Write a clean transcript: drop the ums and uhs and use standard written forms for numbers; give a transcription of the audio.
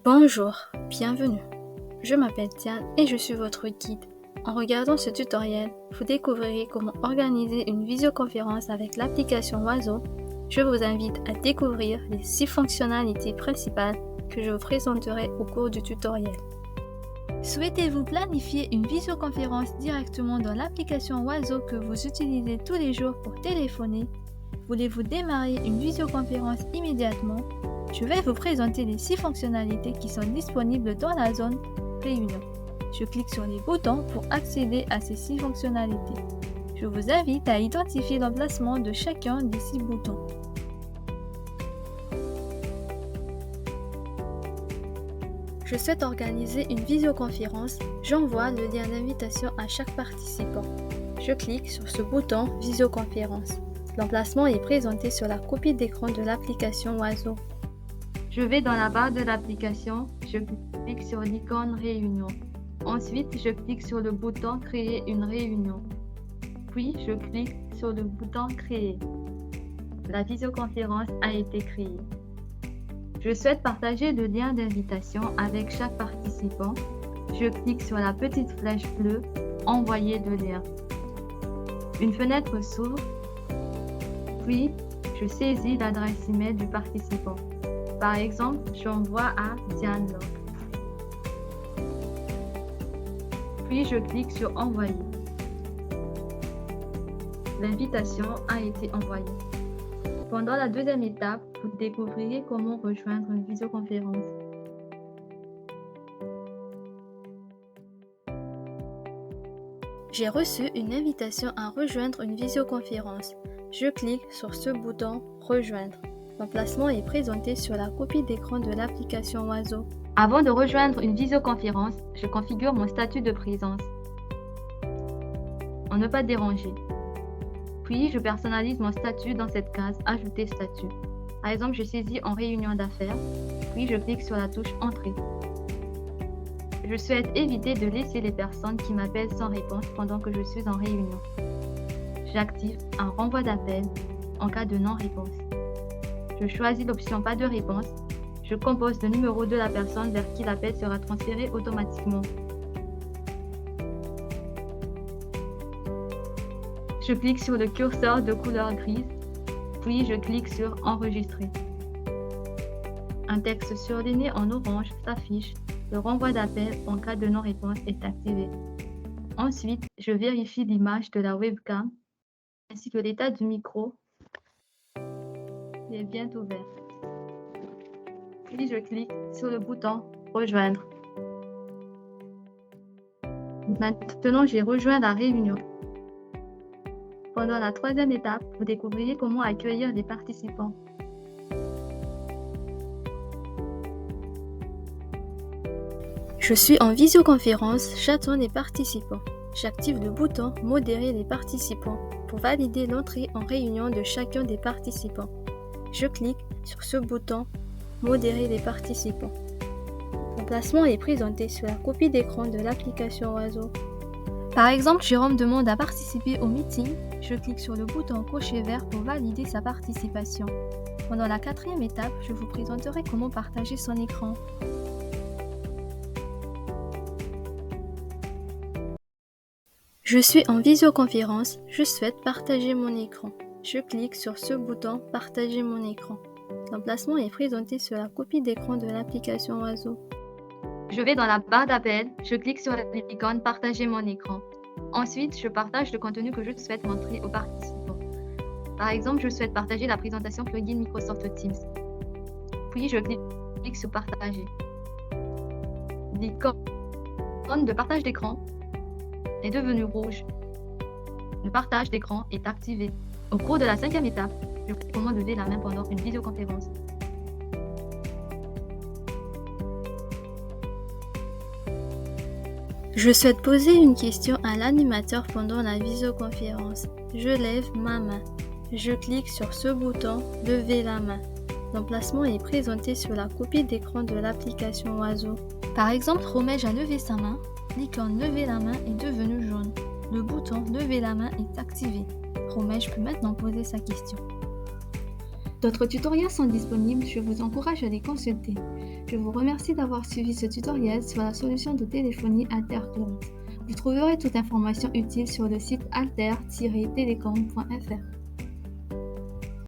Bonjour, bienvenue. Je m'appelle Diane et je suis votre guide. En regardant ce tutoriel, vous découvrirez comment organiser une visioconférence avec l'application Oiseau. Je vous invite à découvrir les 6 fonctionnalités principales que je vous présenterai au cours du tutoriel. Souhaitez-vous planifier une visioconférence directement dans l'application Oiseau que vous utilisez tous les jours pour téléphoner? Voulez-vous démarrer une visioconférence immédiatement? Je vais vous présenter les 6 fonctionnalités qui sont disponibles dans la zone Réunion. Je clique sur les boutons pour accéder à ces 6 fonctionnalités. Je vous invite à identifier l'emplacement de chacun des 6 boutons. Je souhaite organiser une visioconférence. J'envoie le lien d'invitation à chaque participant. Je clique sur ce bouton Visioconférence. L'emplacement est présenté sur la copie d'écran de l'application Oiseau. Je vais dans la barre de l'application, je clique sur l'icône Réunion. Ensuite, je clique sur le bouton Créer une réunion. Puis, je clique sur le bouton Créer. La visioconférence a été créée. Je souhaite partager le lien d'invitation avec chaque participant. Je clique sur la petite flèche bleue Envoyer le lien. Une fenêtre s'ouvre. Puis, je saisis l'adresse email du participant. Par exemple, j'envoie à Diane Locke. Puis, je clique sur Envoyer. L'invitation a été envoyée. Pendant la deuxième étape, vous découvrirez comment rejoindre une visioconférence. J'ai reçu une invitation à rejoindre une visioconférence. Je clique sur ce bouton Rejoindre. L'emplacement est présenté sur la copie d'écran de l'application Oiseau. Avant de rejoindre une visioconférence, je configure mon statut de présence. En ne pas déranger. Puis, je personnalise mon statut dans cette case Ajouter statut. Par exemple, je saisis en réunion d'affaires, puis je clique sur la touche Entrée. Je souhaite éviter de laisser les personnes qui m'appellent sans réponse pendant que je suis en réunion. J'active un renvoi d'appel en cas de non-réponse. Je choisis l'option Pas de réponse. Je compose le numéro de la personne vers qui l'appel sera transféré automatiquement. Je clique sur le curseur de couleur grise, puis je clique sur Enregistrer. Un texte surligné en orange s'affiche. Le renvoi d'appel en cas de non-réponse est activé. Ensuite, je vérifie l'image de la webcam ainsi que l'état du micro est bien ouvert. Puis je clique sur le bouton Rejoindre. Maintenant, j'ai rejoint la réunion. Pendant la troisième étape, vous découvrirez comment accueillir les participants. Je suis en visioconférence, j'attends les participants. J'active le bouton Modérer les participants pour valider l'entrée en réunion de chacun des participants. Je clique sur ce bouton Modérer les participants. L'emplacement est présenté sur la copie d'écran de l'application Oiseau. Par exemple, Jérôme demande à participer au meeting. Je clique sur le bouton cocher vert pour valider sa participation. Pendant la quatrième étape, je vous présenterai comment partager son écran. Je suis en visioconférence, je souhaite partager mon écran. Je clique sur ce bouton Partager mon écran. L'emplacement est présenté sur la copie d'écran de l'application Oiseau. Je vais dans la barre d'appel, je clique sur l'icône Partager mon écran. Ensuite, je partage le contenu que je souhaite montrer aux participants. Par exemple, je souhaite partager la présentation plugin Microsoft Teams. Puis, je clique sur Partager. L'icône de partage d'écran est devenue rouge. Le partage d'écran est activé. Au cours de la cinquième étape, je vais comment lever la main pendant une visioconférence. Je souhaite poser une question à l'animateur pendant la visioconférence. Je lève ma main. Je clique sur ce bouton Lever la main. L'emplacement est présenté sur la copie d'écran de l'application Oiseau. Par exemple, Romège a levé sa main. L'icône Lever la main est devenue jaune. Le bouton Lever la main est activé. Romège peut maintenant poser sa question. D'autres tutoriels sont disponibles, je vous encourage à les consulter. Je vous remercie d'avoir suivi ce tutoriel sur la solution de téléphonie AlterCloud. Vous trouverez toute information utile sur le site alter-telecom.fr.